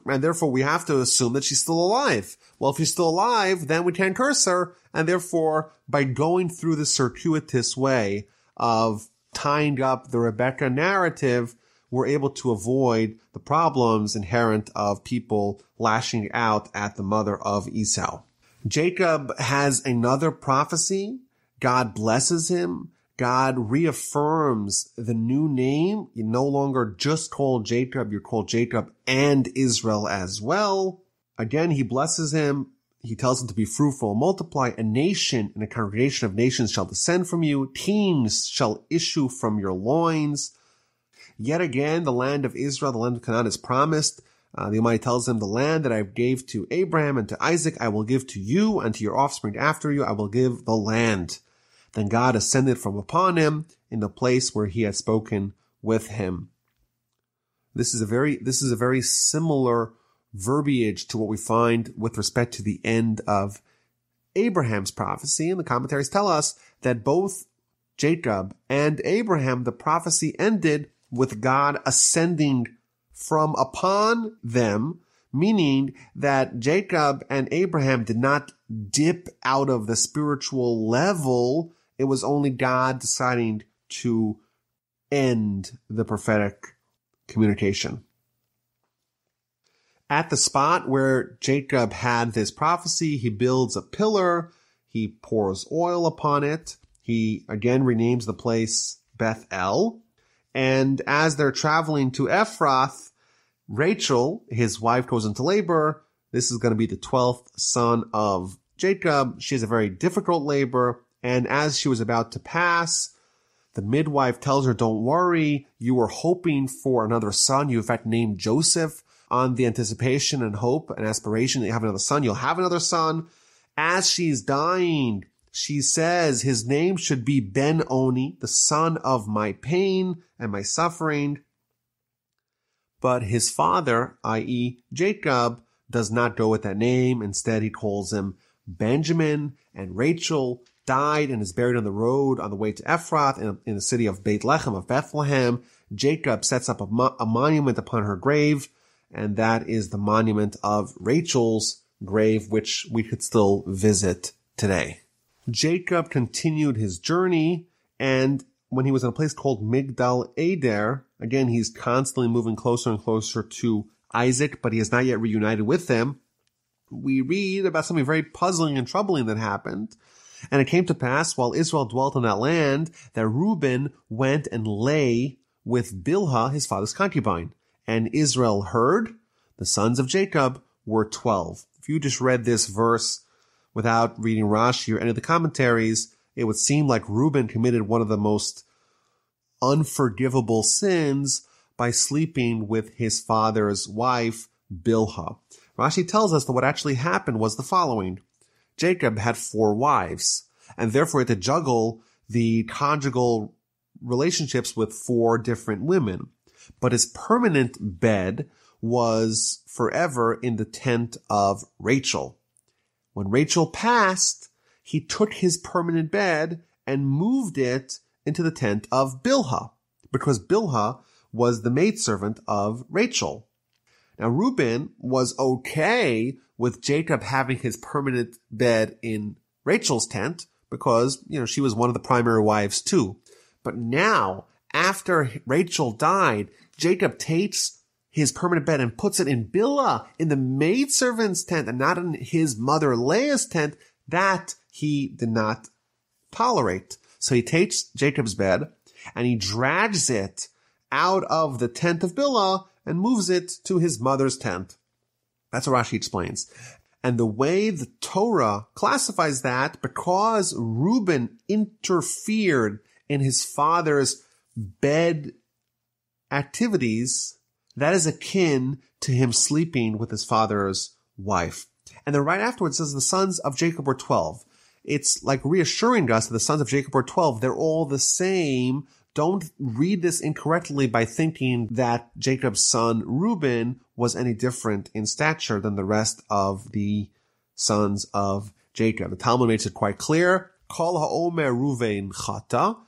And therefore we have to assume that she's still alive. Well, if she's still alive, then we can't curse her. And therefore, by going through the circuitous way of tying up the Rebekah narrative, we're able to avoid the problems inherent of people lashing out at the mother of Esau. Jacob has another prophecy. God blesses him. God reaffirms the new name. You're no longer just called Jacob, you're called Jacob and Israel as well. Again, he blesses him. He tells him to be fruitful and multiply. A nation and a congregation of nations shall descend from you. Kings shall issue from your loins. Yet again, the land of Israel, the land of Canaan is promised. The Almighty tells him, the land that I gave to Abraham and to Isaac, I will give to you, and to your offspring after you, I will give the land. Then God ascended from upon him in the place where he had spoken with him. This is a very similar verbiage to what we find with respect to the end of Abraham's prophecy. And the commentaries tell us that both Jacob and Abraham, the prophecy ended with God ascending from upon them, meaning that Jacob and Abraham did not dip out of the spiritual level. It was only God deciding to end the prophetic communication. At the spot where Jacob had this prophecy, he builds a pillar, he pours oil upon it, he again renames the place Beth-El, and as they're traveling to Ephrath, Rachel, his wife, goes into labor. This is going to be the 12th son of Jacob. She has a very difficult labor, and as she was about to pass, the midwife tells her, don't worry, you were hoping for another son. You in fact named Joseph on the anticipation and hope and aspiration that you have another son. You'll have another son. As she's dying, she says his name should be Ben-Oni, the son of my pain and my suffering. But his father, i.e. Jacob, does not go with that name. Instead, he calls him Benjamin, and Rachel died and is buried on the road on the way to Ephrath in the city of Bethlehem of Bethlehem. Jacob sets up a monument upon her grave, and that is the monument of Rachel's grave, which we could still visit today. Jacob continued his journey, and when he was in a place called Migdal Eder, again, he's constantly moving closer and closer to Isaac, but he is not yet reunited with them. We read about something very puzzling and troubling that happened. And it came to pass, while Israel dwelt in that land, that Reuben went and lay with Bilhah, his father's concubine. And Israel heard. The sons of Jacob were 12. If you just read this verse without reading Rashi or any of the commentaries, it would seem like Reuben committed one of the most unforgivable sins by sleeping with his father's wife, Bilhah. Rashi tells us that what actually happened was the following. Jacob had 4 wives, and therefore he had to juggle the conjugal relationships with 4 different women. But his permanent bed was forever in the tent of Rachel. When Rachel passed, he took his permanent bed and moved it into the tent of Bilhah, because Bilhah was the maidservant of Rachel. Now, Reuben was okay with Jacob having his permanent bed in Rachel's tent because, she was one of the primary wives too. But now, after Rachel died, Jacob takes his permanent bed and puts it in Bilhah, in the maidservant's tent, and not in his mother Leah's tent. That he did not tolerate. So he takes Jacob's bed and he drags it out of the tent of Bilhah and moves it to his mother's tent. That's what Rashi explains. And the way the Torah classifies that, because Reuben interfered in his father's bed activities, that is akin to him sleeping with his father's wife. And then right afterwards it says the sons of Jacob were 12. It's like reassuring us that the sons of Jacob were 12. They're all the same. Don't read this incorrectly by thinking that Jacob's son Reuben was any different in stature than the rest of the sons of Jacob. The Talmud makes it quite clear. Kol ha'omer Ruvain chata.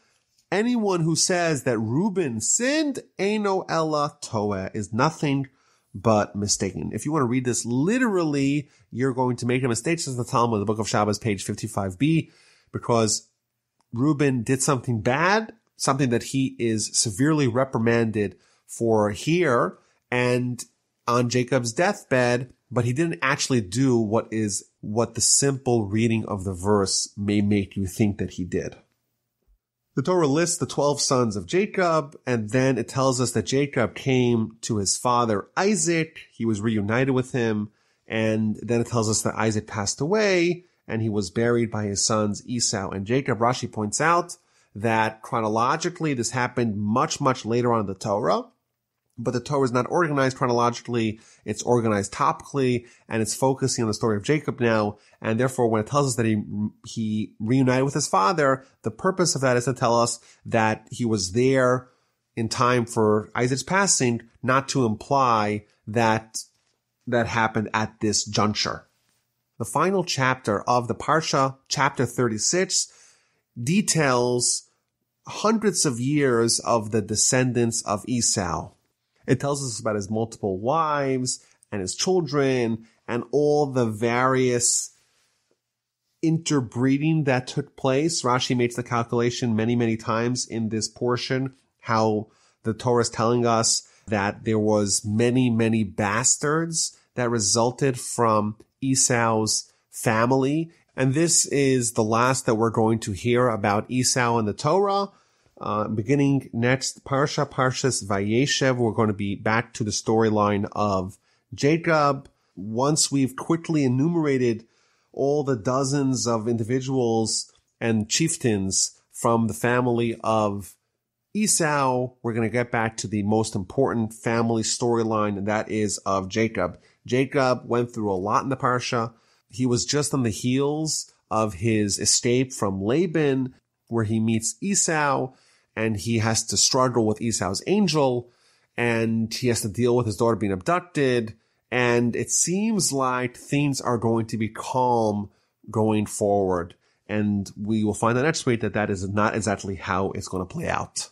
Anyone who says that Reuben sinned, eino ella toeh, is nothing but mistaken. If you want to read this literally, you're going to make a mistake, says the Talmud, the book of Shabbos, page 55b, because Reuben did something bad, something that he is severely reprimanded for here and on Jacob's deathbed, but he didn't actually do what the simple reading of the verse may make you think that he did. The Torah lists the 12 sons of Jacob, and then it tells us that Jacob came to his father Isaac. He was reunited with him, and then it tells us that Isaac passed away, and he was buried by his sons Esau and Jacob. Rashi points out that chronologically this happened much, much later on in the Torah, But the Torah is not organized chronologically. It's organized topically, and it's focusing on the story of Jacob now. And therefore, when it tells us that he reunited with his father, the purpose of that is to tell us that he was there in time for Isaac's passing, not to imply that happened at this juncture. The final chapter of the Parsha, chapter 36, details hundreds of years of the descendants of Esau. It tells us about his multiple wives and his children and all the various interbreeding that took place. Rashi makes the calculation many, many times in this portion, how the Torah is telling us that there was many, many bastards that resulted from Esau's family. And this is the last that we're going to hear about Esau in the Torah. Beginning next Parsha, Parshas Vayishlach, we're going to be back to the storyline of Jacob. Once we've quickly enumerated all the dozens of individuals and chieftains from the family of Esau, we're going to get back to the most important family storyline, and that is of Jacob. Jacob went through a lot in the Parsha. He was just on the heels of his escape from Laban, where he meets Esau, and he has to struggle with Esau's angel, and he has to deal with his daughter being abducted, and it seems like things are going to be calm going forward. And we will find out next week that is not exactly how it's going to play out.